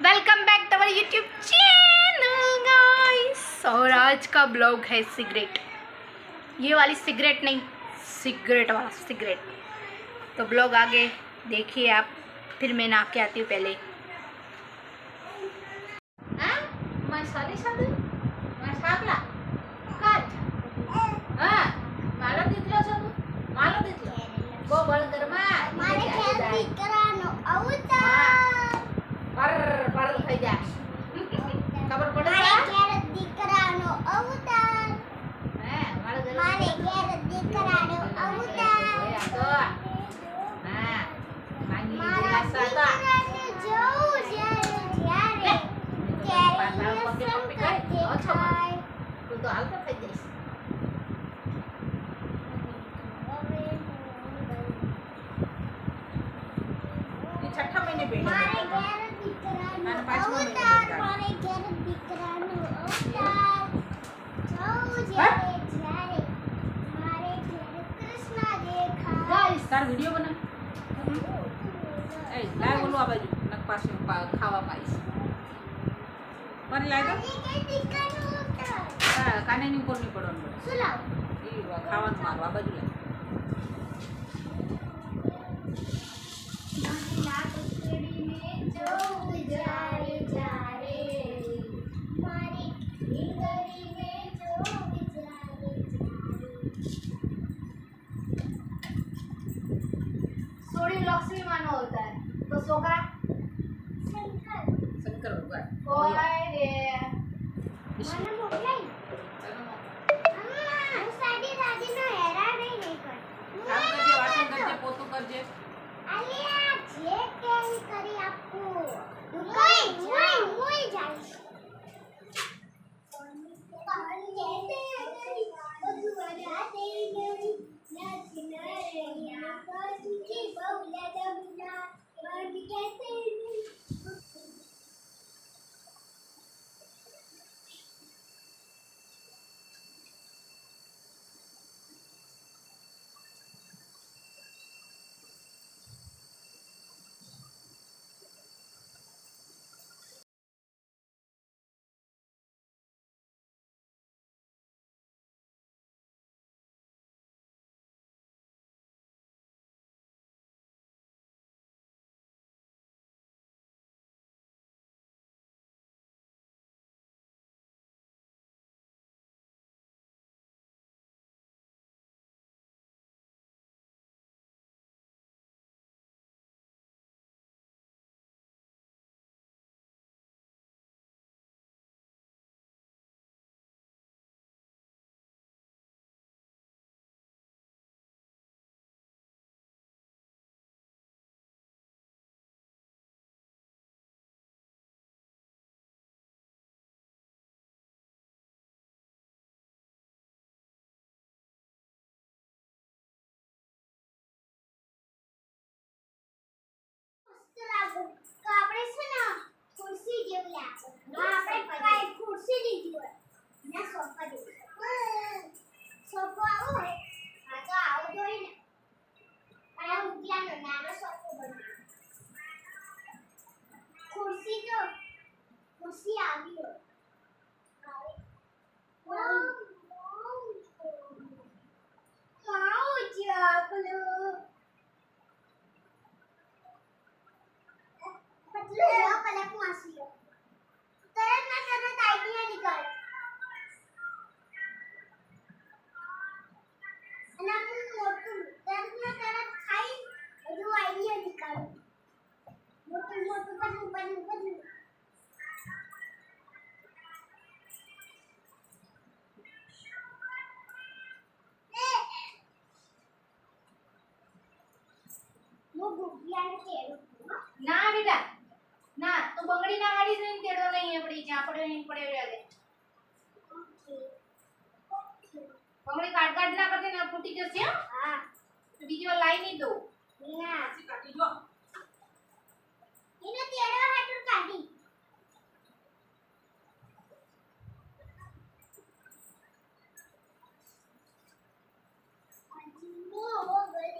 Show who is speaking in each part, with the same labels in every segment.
Speaker 1: Welcome back to our YouTube channel guys. और आज का ब्लॉग है सिगरेट, ये वाली सिगरेट नहीं, सिगरेट वाला सिगरेट। तो ब्लॉग आगे देखिए आप, फिर मैं नहा के आती हूँ पहले। ખબર પડે મારે દીકરાનો અવતાર, મારે ઘેર દીકરાનો અવતાર, હા મારા દીકરાને જોઉં જ્યારે તું તો હાલતો થઈ જઈશ। છઠ્ઠા મહિને બેઠા મારે ઘેર દીકરાનો અવતાર, મારે ઘેર દીકરાનો અવતાર, જોઉં જ્યારે મારે ઘેર કૃષ્ણ દેખાય। ગાઈસ તાર વિડિયો બના એ લાય બોલો આ બાજુ નક પાસે ખાવા પાઈશ પર લાય તો દીકરાનો અવતાર હા કાને ની ઉપર ની પડવાનું પડે શું લાવ ઈ ખાવાનું મારવા આ બાજુ લાય लक्ष्मी मानो होता है तो सोकरा शंकर शंकर भगवान ओए रे माने मोकलाई હું સાડી રાજીનો હેરા નહીં કર કામ કરજે વાસણ કરજે પોતું કરજે આલિયા જે કેમ કરી આપું હું જાઈશ પાણી જેતે બધું વડાતે ગઈ નાચી નરિયા પર તુજી બહુલા દમના વર્ગ કેતે આપણે છે ને ખુરશી જેવું લાગે આપણે કાઈ ખુરશી લીધી હોય ને સોફા જેવું સોફા આવો હોય આ તો આવો જોઈએ ને અને ઉગ્યાનો નાનો સોફો બનાવો ખુરશી તો ખુરશી આવી હોય ખાઓ ચાકલો पलक मासी तरत ना तरत आइडिया निकाल अना मोटू तरत ना तरत खाई जो आइडिया निकाल मोटू मोटू बन वो गुगिया ने तेरो ना बेटा ना तो बंगड़ी ना गाड़ी से तेड़ो नहीं है पड़ी जहां पड़े नहीं पड़े रह बंगड़ी काट ना करते ना फूटी जैसे हां तो बीजी वाला लाई नहीं दो ना ऐसे काटी दो इने तेड़ो हाथ काटी वो गली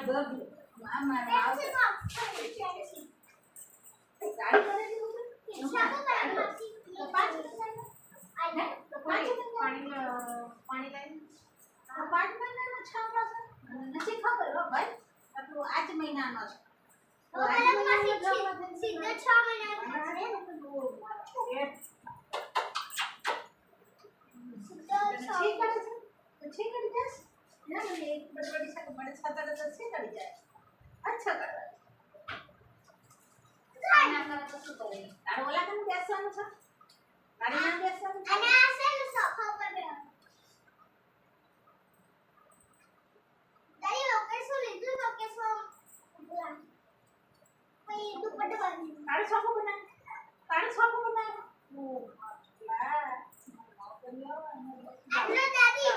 Speaker 2: ગગલું મામા
Speaker 1: પેન્સિલ બોક્સ પેન્સિલ
Speaker 2: ગાડી કરે છે
Speaker 1: ઈચ્છા તો કરે માસી
Speaker 2: તો પાંચ
Speaker 1: આઈ
Speaker 2: તો પાણી લઈને તો પાંચ મહિનાનો છાપરો છે નથી ખબર હો ભાઈ આપણું આજ મહિનાનો છે તો આજ મહિનાનો
Speaker 1: સીધો 6 મહિના
Speaker 2: ठीक है तो ठीक है बस ना ये एक बड़ी सा बड़े छाता तो से कर जाए अच्छा कर ना कर तो શું કરે તારો ઓલા કને બેસવાનું છે ગાડી માં બેસવાનું
Speaker 1: અને આ છે ને સોફા પર બેસવાનું તારી લોકેશન લીધું લોકેશન પછી દુપટ્ટો બાંધી
Speaker 2: તારો છોકરો બના ઓ
Speaker 1: આટલો દાદી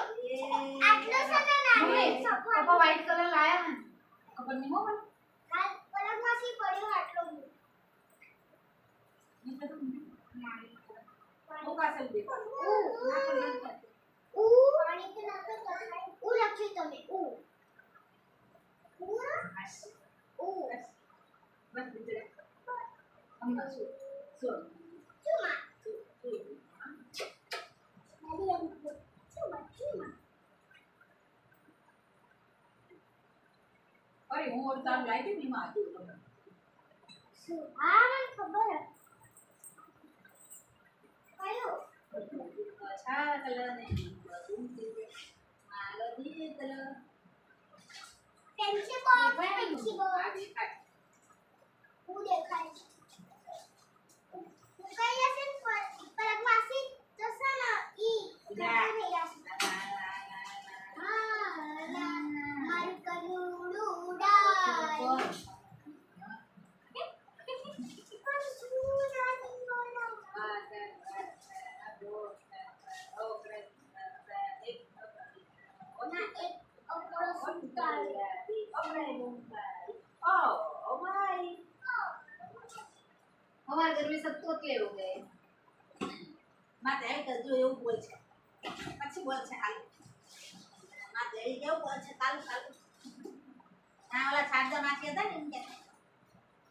Speaker 1: આટલો છે ને નાની સોફા
Speaker 2: પાપા વ્હાઈટ કલર લાયા હે ખબર નહીં હો મને
Speaker 1: કાલ પલકમાંથી પડ્યો આટલો
Speaker 2: નીચે તો ઓ કાસલ દે
Speaker 1: પાણી કે નાખો તો લખ્યું તમે
Speaker 2: બસ બીજે હમણાં શું
Speaker 1: ચુમા દાદી એમ ચુમા
Speaker 2: અરે હું ઓર તાર લાઈ દે માં આતું તમને
Speaker 1: શું આ મને ખબર કયો
Speaker 2: અચ્છા કલર ને માલો દી કલર
Speaker 1: પેન્સિલ બોક્સ હું દેખાય છે હું કઈ હશે પલક માસી તો છે ને ઈ થઈ જશે મારું કનુડું ઉડાય
Speaker 2: हमारे घर में सब तोतले हो गए माते आई कर जो એવું બોલ છે પછી બોલ છે હાલ માતે આવી કેવું બોલ છે કાલ ના ઓલા છાડજા માસી હતા ને એમ કે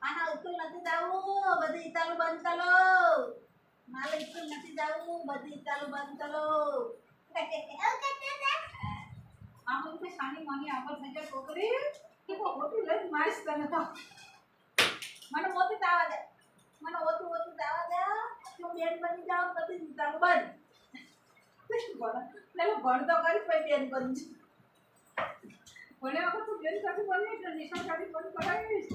Speaker 2: માના સ્કૂલ નથી જાવું બધી ઇતાલું બંધ કરો માલે સ્કૂલ નથી જાવું બધી ઇતાલું બંધ કરો આમ કે સાની માની આગળ થઈ જાય છોકરી કે મોટી લઈ મારીશ તને તો મને મોટી તાવા દે મને ઓતું તાવા દે તું બેન બની જાવ બધી ઇતાલું બંધ પેલો ભણતો કરી પછી બેન બની બોલે વખત તું બેન સાથે બની એટલે નિશાન સાથે બંધ કરાવીશ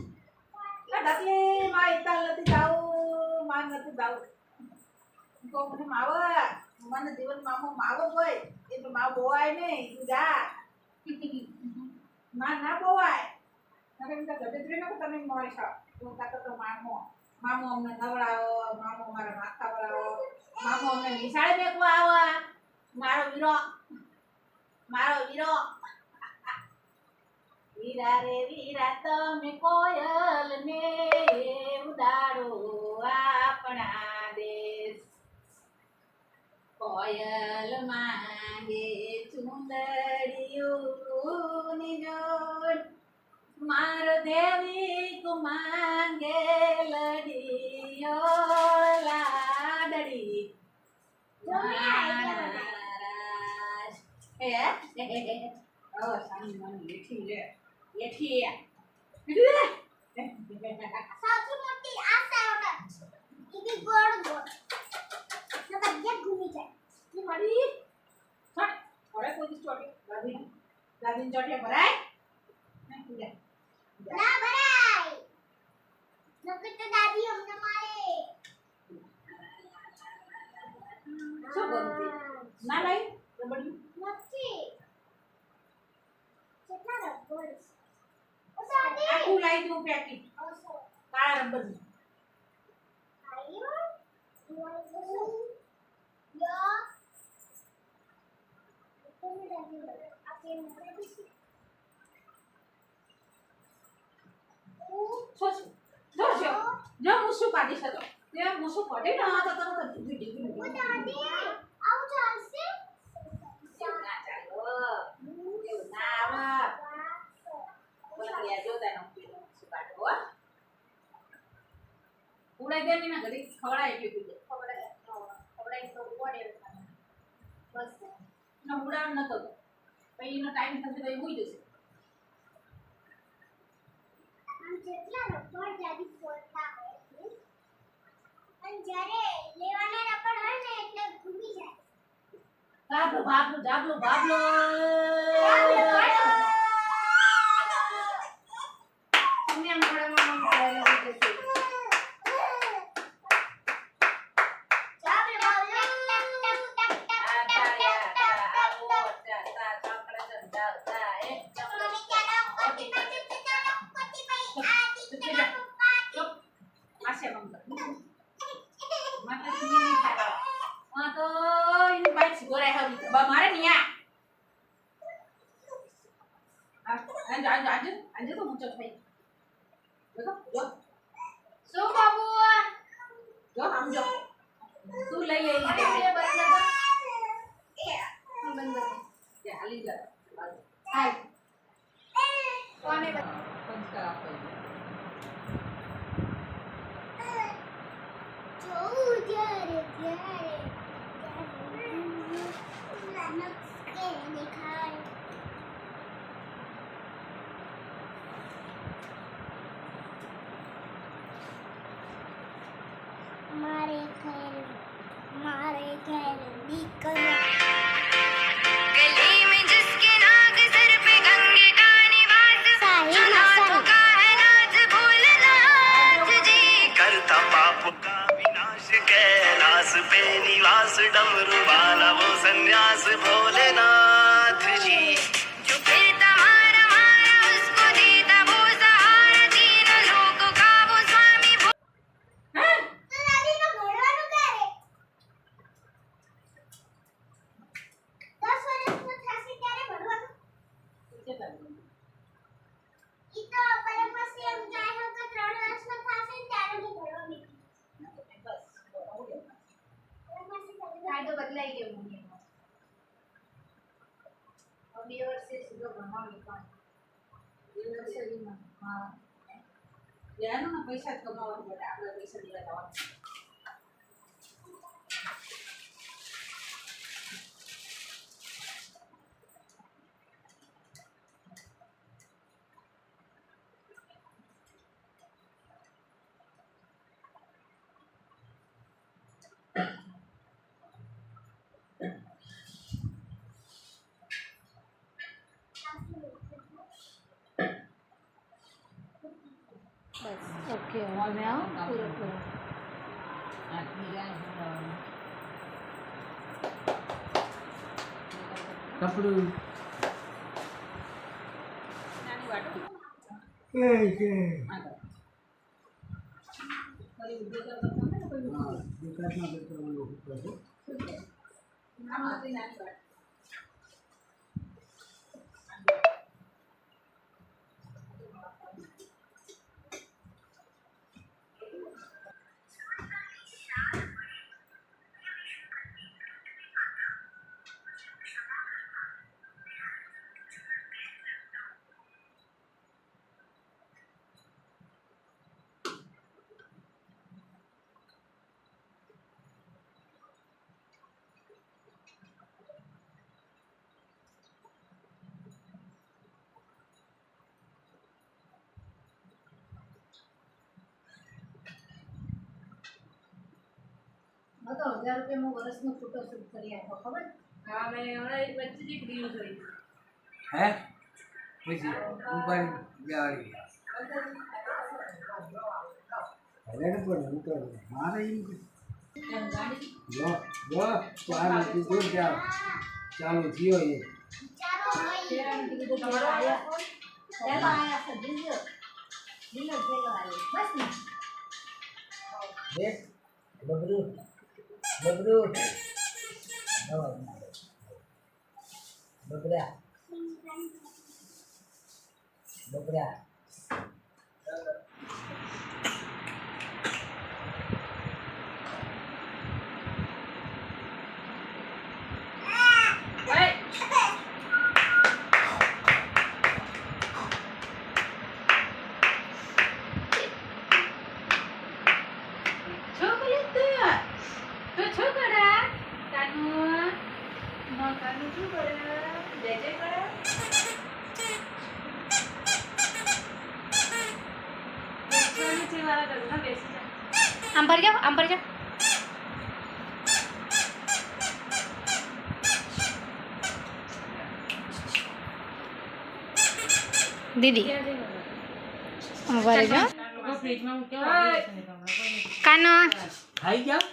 Speaker 2: દાદી માં ઇતાલ નથી જાવું માં નથી જાવું તો મને માવા મને જીવન મામો માવો હોય એ તો માવ બોવાય નહીં તું જા માં ના બોવાય નકર તો ગજેત્રી નો તમે મોરી છો તું કાતો તો મામો અમને નવડાવો મામો મારા માથા વળાવો મામો અમને નિશાળે મેકવા આવો મારો વીરો વીરા રે વીરા તમે કોયલ ને ઉડાડો આપણા દેશ કોયલ માંગે ચુંદડીઓની જોડ મારો દેવી કો માંગે લડીઓ લાડડી ઓ સાની માની લેઠી લે લેઠી
Speaker 1: સૌથી મોટી આ સાવટ ઈ ગોળ નકર જે ઘૂમી જાય
Speaker 2: ઈ મારી છટ ઓરે કોઈ ચોટી દાદીન ચોટી ભરાય નહીં લે
Speaker 1: ના ભરાય નકર તો દાદી અમને મારે
Speaker 2: શું બોલતી ના લઈ રબડી
Speaker 1: નથી કેટલા રબર ઓ દાદી
Speaker 2: આખું લાઈ દઉં પેકેટ
Speaker 1: ઓસો
Speaker 2: કાળા રબર
Speaker 1: આયો યો તમે દાદી આપે મને દીધી
Speaker 2: જો મુસુ કાઢી શકો તે મુસુ કાઢી ના તો તને દીધી
Speaker 1: ઓ દાદી આવ ચાલશે
Speaker 2: ના ચાલો એવું ના આવે બોલા ઉડાઈ દે ને ઘડી ખવડાય એટલી પી ખવડાય તો ઉડે બસ ના ઉડાડ નતો પછી એનો ટાઈમ થશે તો એ હોઈ જશે
Speaker 1: આમ જેટલા રબર જાડી ફોડતા હોય છે અને જ્યારે લેવાના રબર હોય ને એટલે ઘૂમી જાય
Speaker 2: બાબલો
Speaker 1: જાબલો
Speaker 2: તમને આમ મોડામાં કરેલો હોય છે મારે નિયા આજે તો ઊંચો થઈ જો
Speaker 1: શું બાબુ
Speaker 2: જો સમજો તું લઈ લે કે હાલી જા
Speaker 1: હાલ કોને
Speaker 2: સંસ્કાર આપો
Speaker 1: જોઉં ત્યારે નાનક કે દેખાય मारे खैर निकल
Speaker 3: गली में जिसके नाग सर पे गंगे का निवास जो नाथों का है नाथ भोलेनाथ जी
Speaker 4: करता पाप का विनाश कैलाश पे निवास डमरू वाला वो सन्यास भोलेनाथ जी
Speaker 3: जो फिरता मारा मारा उसको देता वो सहारा तीनों लोगों का वो स्वामी
Speaker 1: તો દાદીનો ભણવાનું ક્યારે 10 વર્ષનો થશે ત્યારે ભણવાનું ઈ તો પરમ પછી એમ જાય હો કે 3 વર્ષનો થશે ને ત્યારે હું ભણવા નીકળી
Speaker 2: કાયદો બદલાઈ ગયો દુનિયામાં હવે 2 વર્ષે સીધો ભણવાનું પણ 2 વર્ષે હા યાનો પૈસા જ કમાવા પડે આપણે પૈસા દેવા જવાનું
Speaker 5: ઓકે હવે આવો પૂરો પૂરો
Speaker 6: કપડું
Speaker 2: નાની વાટો
Speaker 6: કે
Speaker 2: આગળ ફરી ઉદ્યોગ કરવાનો ને કોઈ
Speaker 6: હા વિકાસમાં કરવાનું હતું
Speaker 2: નાની વાટો તો 1000 રૂપિયામાં વર્ષનો ફોટો શૂટ કરી આપો ખબર હા મેં હમણાં એક વચ્ચે જ રીલ જોઈ
Speaker 6: હે પછી ઉપર જાળી હવે પણ હું તો મારે એમ
Speaker 2: ગાડી
Speaker 6: જો ચાલુ કીધું ચાલુ થયો એ
Speaker 1: ચાલો હોય
Speaker 2: તેરાને કીધું તો તમારો આયા ચાલો આયા છે દિલ્હી દિલ્હી જેલો આવ્યો બસ ને
Speaker 6: દેખ બબરું બબરા
Speaker 5: આમ પર જાઓ, આમ પર જાઓ. દીદી આમ પર જાઓ. કાનો
Speaker 6: ખાઈ ગયા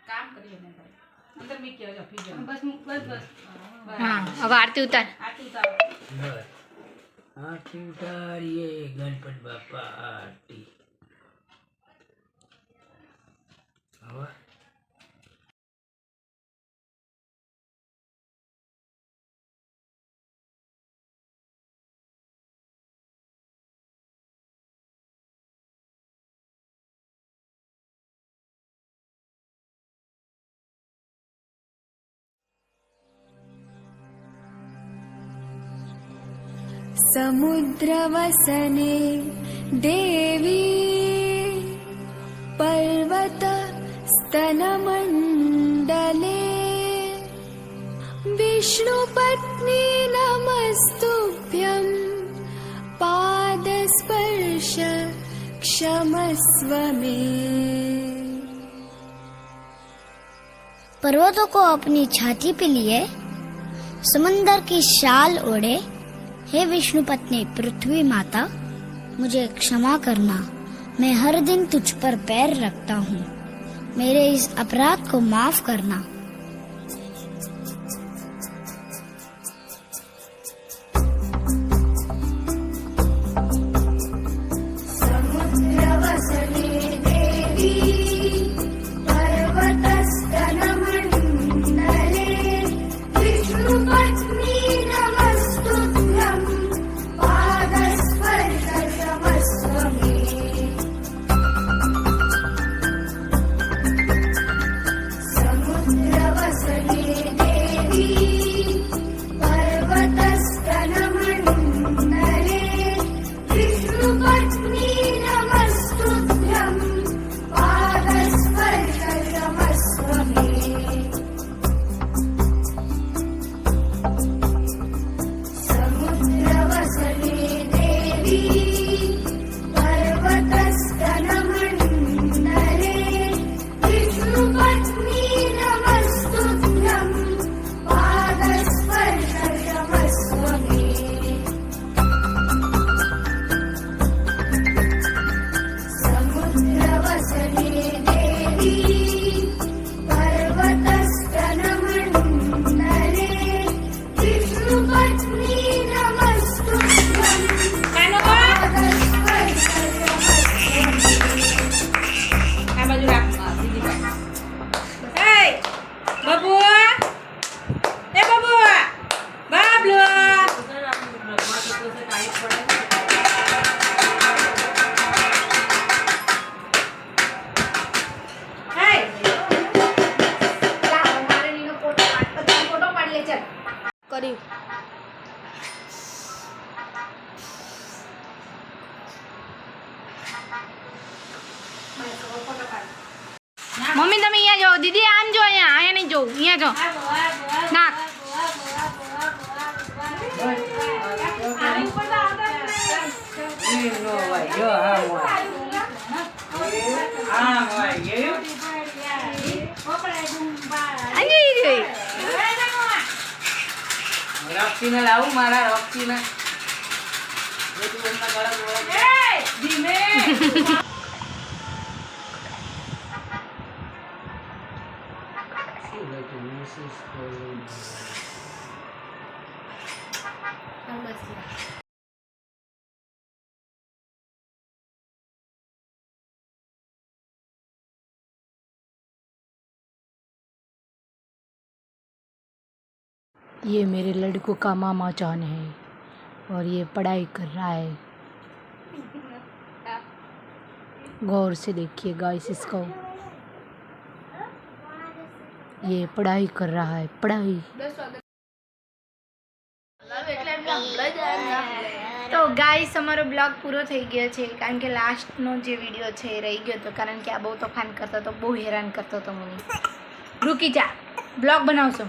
Speaker 2: કામ કરીએ ને ભાઈ. અંદર મૂકી આવજો ફ્રીજમાં. બસ બસ.
Speaker 5: હા હવે આરતી ઉતાર.
Speaker 2: આટલું ઉતારો.
Speaker 6: બસ આરતી ઉતારીએ ગણપત બાપા આરતી હવે
Speaker 3: समुद्रवसने देवी पर्वतस्तनमण्डले विष्णुपत्नी नमस्तुभ्यं पादस्पर्श क्षमस्व मे.
Speaker 1: पर्वतों को अपनी छाती पे लिए समंदर की शाल ओढ़े, हे विष्णु पत्नी पृथ्वी माता, मुझे क्षमा करना. मैं हर दिन तुझ पर पैर रखता हूँ. मेरे इस अपराध को माफ करना.
Speaker 5: મમ્મી તમે અહીંયા જાઓ. દીદી આમ જો, અહીંયા અહીંયા નહીં જોઉં, અહીંયા જો. નાક
Speaker 6: રોક્સીને લાવું મારા રોક્સીને
Speaker 5: ये मेरे लड़कों का मामा जान है और ये पढ़ाई कर रहा है. गौर से देखिए गाइस इसको. ये पढ़ाई कर रहा है, पढ़ाई. તો ગાઈસ અમારો બ્લોગ પૂરો થઈ ગયો છે કારણ કે લાસ્ટનો જે વિડીયો છે એ રહી ગયો હતો કારણ કે આ બહુ તોફાન કરતો હતો, બહુ હેરાન કરતો હતો મને. રૂકી જા, બ્લોગ બનાવશો.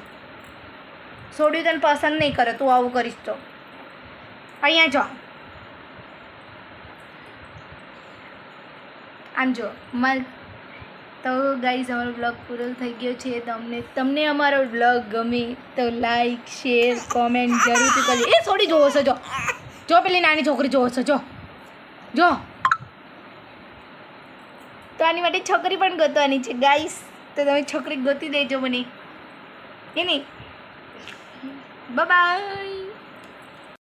Speaker 5: છોડ્યું તને પસંદ નહીં કરે, તું આવું કરીશ તો. અહીંયા જાઓ. આમ જો તો ગાઈઝ અમારો બ્લોગ પૂરો થઈ ગયો છે. તમને અમારો બ્લોગ ગમે તો લાઈક શેર કોમેન્ટ જરૂરથી કરજો. એ છોડી જોવો છો જો પેલી નાની છોકરી જોવો છો જો તો આની માટે છોકરી પણ ગોતવાની છે ગાઈસ. તો તમે છોકરી ગોતી દેજો મને. એ નહીં બાય.